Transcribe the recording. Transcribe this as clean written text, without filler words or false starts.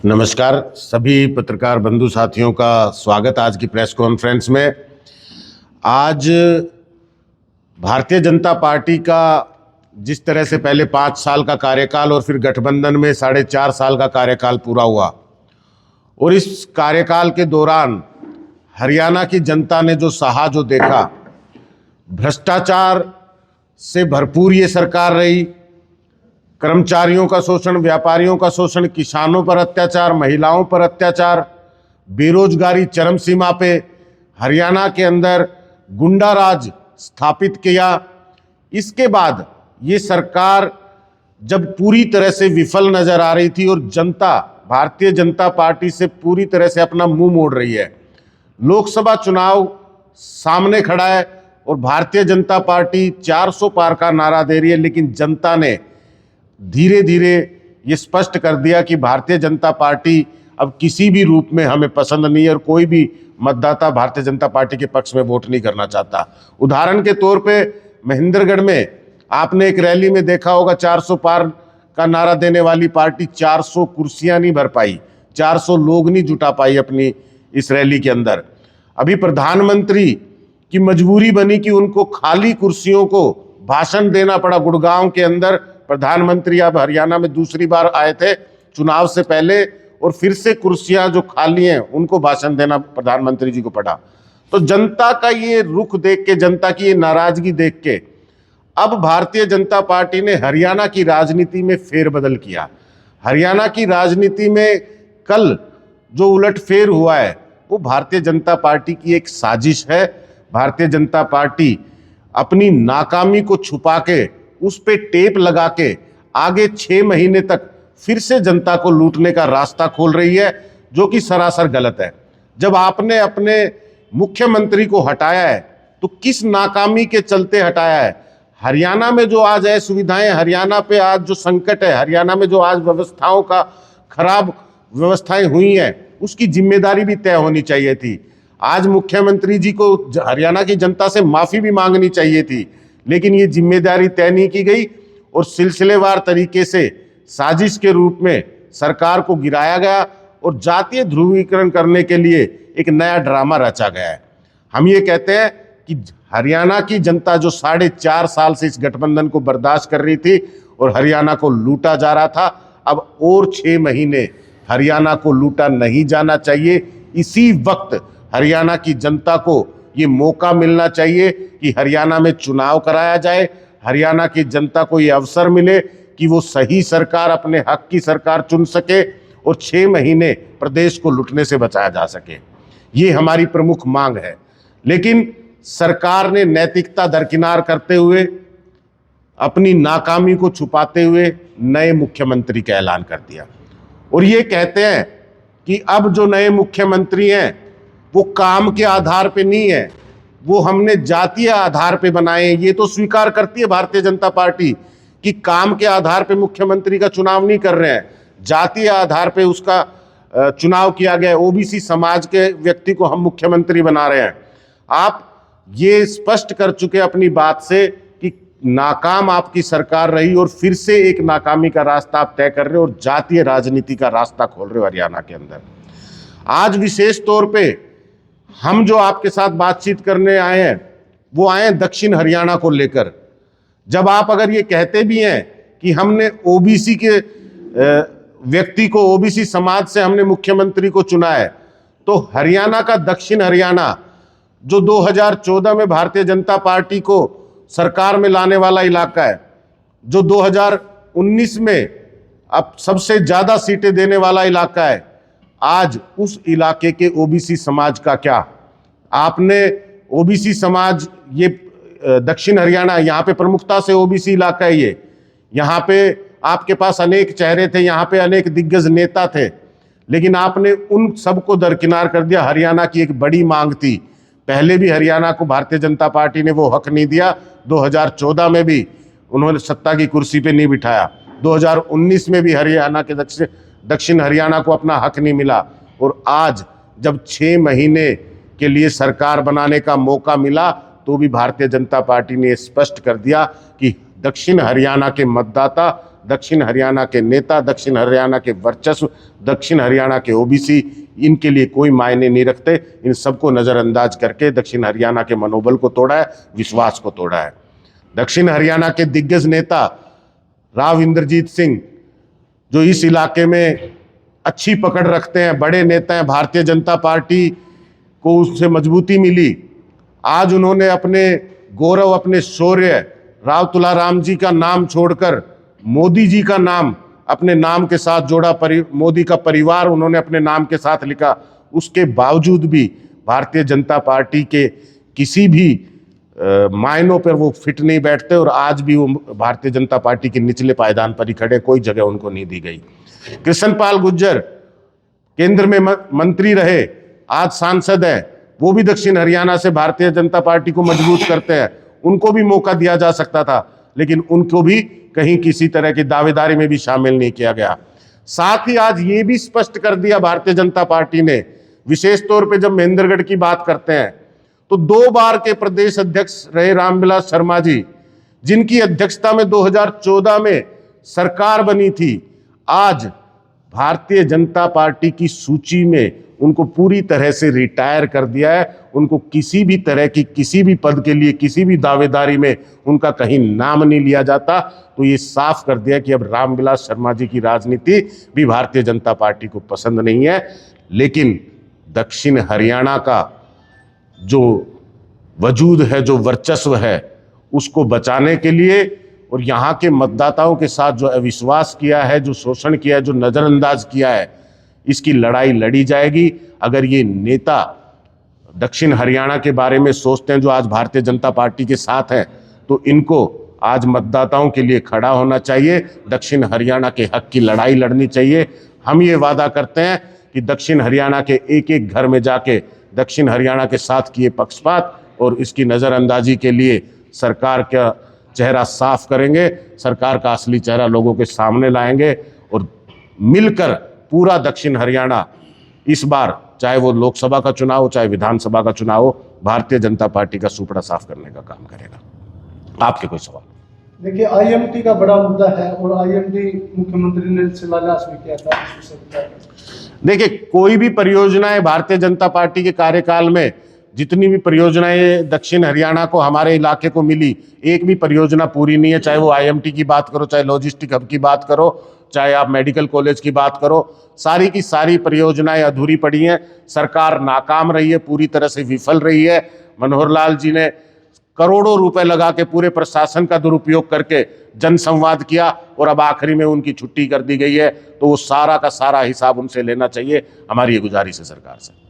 नमस्कार सभी पत्रकार बंधु साथियों का स्वागत आज की प्रेस कॉन्फ्रेंस में। आज भारतीय जनता पार्टी का जिस तरह से पहले 5 साल का कार्यकाल और फिर गठबंधन में 4.5 साल का कार्यकाल पूरा हुआ और इस कार्यकाल के दौरान हरियाणा की जनता ने जो देखा, भ्रष्टाचार से भरपूर ये सरकार रही। कर्मचारियों का शोषण, व्यापारियों का शोषण, किसानों पर अत्याचार, महिलाओं पर अत्याचार, बेरोजगारी चरम सीमा पे, हरियाणा के अंदर गुंडा राज स्थापित किया। इसके बाद ये सरकार जब पूरी तरह से विफल नजर आ रही थी और जनता भारतीय जनता पार्टी से पूरी तरह से अपना मुंह मोड़ रही है, लोकसभा चुनाव सामने खड़ा है और भारतीय जनता पार्टी 400 पार का नारा दे रही है, लेकिन जनता ने धीरे धीरे ये स्पष्ट कर दिया कि भारतीय जनता पार्टी अब किसी भी रूप में हमें पसंद नहीं है और कोई भी मतदाता भारतीय जनता पार्टी के पक्ष में वोट नहीं करना चाहता। उदाहरण के तौर पे महेंद्रगढ़ में आपने एक रैली में देखा होगा, 400 पार का नारा देने वाली पार्टी 400 कुर्सियां नहीं भर पाई, 400 लोग नहीं जुटा पाई अपनी इस रैली के अंदर। अभी प्रधानमंत्री की मजबूरी बनी कि उनको खाली कुर्सियों को भाषण देना पड़ा। गुड़गांव के अंदर प्रधानमंत्री अब हरियाणा में दूसरी बार आए थे चुनाव से पहले और फिर से कुर्सियां जो खाली हैं उनको भाषण देना प्रधानमंत्री जी को पड़ा। तो जनता का ये रुख देख के, जनता की ये नाराजगी देख के अब भारतीय जनता पार्टी ने हरियाणा की राजनीति में फेरबदल किया। हरियाणा की राजनीति में कल जो उलटफेर हुआ है वो भारतीय जनता पार्टी की एक साजिश है। भारतीय जनता पार्टी अपनी नाकामी को छुपा के, उस पे टेप लगा के आगे 6 महीने तक फिर से जनता को लूटने का रास्ता खोल रही है, जो कि सरासर गलत है। जब आपने अपने मुख्यमंत्री को हटाया है तो किस नाकामी के चलते हटाया है? हरियाणा में जो आज है सुविधाएं, हरियाणा पे आज जो संकट है, हरियाणा में जो आज व्यवस्थाओं का खराब व्यवस्थाएं हुई हैं, उसकी जिम्मेदारी भी तय होनी चाहिए थी। आज मुख्यमंत्री जी को हरियाणा की जनता से माफी भी मांगनी चाहिए थी, लेकिन ये जिम्मेदारी तय नहीं की गई और सिलसिलेवार तरीके से साजिश के रूप में सरकार को गिराया गया और जातीय ध्रुवीकरण करने के लिए एक नया ड्रामा रचा गया है। हम ये कहते हैं कि हरियाणा की जनता जो 4.5 साल से इस गठबंधन को बर्दाश्त कर रही थी और हरियाणा को लूटा जा रहा था, अब और 6 महीने हरियाणा को लूटा नहीं जाना चाहिए। इसी वक्त हरियाणा की जनता को ये मौका मिलना चाहिए कि हरियाणा में चुनाव कराया जाए, हरियाणा की जनता को ये अवसर मिले कि वो सही सरकार, अपने हक की सरकार चुन सके और 6 महीने प्रदेश को लुटने से बचाया जा सके। ये हमारी प्रमुख मांग है। लेकिन सरकार ने नैतिकता दरकिनार करते हुए, अपनी नाकामी को छुपाते हुए नए मुख्यमंत्री का ऐलान कर दिया और ये कहते हैं कि अब जो नए मुख्यमंत्री हैं वो काम के आधार पे नहीं है, वो हमने जातीय आधार पे बनाए। ये तो स्वीकार करती है भारतीय जनता पार्टी कि काम के आधार पे मुख्यमंत्री का चुनाव नहीं कर रहे हैं, जातीय आधार पे उसका चुनाव किया गया। ओबीसी समाज के व्यक्ति को हम मुख्यमंत्री बना रहे हैं। आप ये स्पष्ट कर चुके अपनी बात से कि नाकाम आपकी सरकार रही और फिर से एक नाकामी का रास्ता आप तय कर रहे हो और जातीय राजनीति का रास्ता खोल रहे हो हरियाणा के अंदर। आज विशेष तौर पे हम जो आपके साथ बातचीत करने आए हैं वो आए हैं दक्षिण हरियाणा को लेकर। जब आप अगर ये कहते भी हैं कि हमने ओबीसी के व्यक्ति को, ओबीसी समाज से हमने मुख्यमंत्री को चुना है, तो हरियाणा का दक्षिण हरियाणा जो 2014 में भारतीय जनता पार्टी को सरकार में लाने वाला इलाका है, जो 2019 में अब सबसे ज्यादा सीटें देने वाला इलाका है, आज उस इलाके के ओबीसी समाज का क्या? आपने ओबीसी समाज, ये दक्षिण हरियाणा, यहाँ पे प्रमुखता से ओबीसी इलाका है ये, यहाँ पे आपके पास अनेक चेहरे थे, यहाँ पे अनेक दिग्गज नेता थे, लेकिन आपने उन सबको दरकिनार कर दिया। हरियाणा की एक बड़ी मांग थी, पहले भी हरियाणा को भारतीय जनता पार्टी ने वो हक नहीं दिया। 2014 में भी उन्होंने सत्ता की कुर्सी पे नहीं बिठाया, 2019 में भी हरियाणा के दक्षिण हरियाणा को अपना हक नहीं मिला और आज जब 6 महीने के लिए सरकार बनाने का मौका मिला तो भी भारतीय जनता पार्टी ने स्पष्ट कर दिया कि दक्षिण हरियाणा के मतदाता दक्षिण हरियाणा के नेता, दक्षिण हरियाणा के वर्चस्व, दक्षिण हरियाणा के ओबीसी इनके लिए कोई मायने नहीं रखते। इन सबको नज़रअंदाज करके दक्षिण हरियाणा के मनोबल को तोड़ा है, विश्वास को तोड़ा है। दक्षिण हरियाणा के दिग्गज नेता राव इंद्रजीत सिंह, जो इस इलाके में अच्छी पकड़ रखते हैं, बड़े नेता हैं, भारतीय जनता पार्टी को उससे मजबूती मिली। आज उन्होंने अपने गौरव, अपने शौर्य, राव तुलाराम जी का नाम छोड़कर मोदी जी का नाम अपने नाम के साथ जोड़ा। मोदी का परिवार उन्होंने अपने नाम के साथ लिखा। उसके बावजूद भी भारतीय जनता पार्टी के किसी भी मायनों पर वो फिट नहीं बैठते और आज भी वो भारतीय जनता पार्टी के निचले पायदान पर ही खड़े, कोई जगह उनको नहीं दी गई। कृष्णपाल गुर्जर केंद्र में मंत्री रहे, आज सांसद हैं, वो भी दक्षिण हरियाणा से भारतीय जनता पार्टी को मजबूत करते हैं। उनको भी मौका दिया जा सकता था, लेकिन उनको भी कहीं किसी तरह की दावेदारी में भी शामिल नहीं किया गया। साथ ही आज ये भी स्पष्ट कर दिया भारतीय जनता पार्टी ने, विशेष तौर पे जब महेंद्रगढ़ की बात करते हैं, तो 2 बार के प्रदेश अध्यक्ष रहे रामविलास शर्मा जी, जिनकी अध्यक्षता में 2014 में सरकार बनी थी, आज भारतीय जनता पार्टी की सूची में उनको पूरी तरह से रिटायर कर दिया है। उनको किसी भी तरह की किसी भी पद के लिए किसी भी दावेदारी में उनका कहीं नाम नहीं लिया जाता। तो ये साफ कर दिया कि अब रामविलास शर्मा जी की राजनीति भी भारतीय जनता पार्टी को पसंद नहीं है। लेकिन दक्षिण हरियाणा का जो वजूद है, जो वर्चस्व है, उसको बचाने के लिए और यहाँ के मतदाताओं के साथ जो अविश्वास किया है, जो शोषण किया है, जो नज़रअंदाज किया है, इसकी लड़ाई लड़ी जाएगी। अगर ये नेता दक्षिण हरियाणा के बारे में सोचते हैं, जो आज भारतीय जनता पार्टी के साथ हैं, तो इनको आज मतदाताओं के लिए खड़ा होना चाहिए, दक्षिण हरियाणा के हक की लड़ाई लड़नी चाहिए। हम ये वादा करते हैं कि दक्षिण हरियाणा के एक एक घर में जाके दक्षिण हरियाणा के साथ किए पक्षपात और इसकी नज़रअंदाजी के लिए सरकार का चेहरा साफ करेंगे, सरकार का असली चेहरा लोगों के सामने लाएंगे और मिलकर पूरा दक्षिण हरियाणा इस बार, चाहे वो लोकसभा का चुनाव हो, चाहे विधानसभा का चुनाव हो, भारतीय जनता पार्टी का सुपड़ा साफ करने का काम करेगा। आपके कोई सवाल? देखिए, आईएमटी का बड़ा मुद्दा है और आईएमटी मुख्यमंत्री ने शिलान्यास भी किया था। देखिए, कोई भी परियोजनाएं भारतीय जनता पार्टी के कार्यकाल में, जितनी भी परियोजनाएं दक्षिण हरियाणा को, हमारे इलाके को मिली, एक भी परियोजना पूरी नहीं है। चाहे वो आईएमटी की बात करो, चाहे लॉजिस्टिक हब की बात करो, चाहे आप मेडिकल कॉलेज की बात करो, सारी की सारी परियोजनाएं अधूरी पड़ी हैं। सरकार नाकाम रही है, पूरी तरह से विफल रही है। मनोहर लाल जी ने करोड़ों रुपए लगा के पूरे प्रशासन का दुरुपयोग करके जनसंवाद किया और अब आखिरी में उनकी छुट्टी कर दी गई है। तो वो सारा का सारा हिसाब उनसे लेना चाहिए, हमारी ये गुजारिश है सरकार से।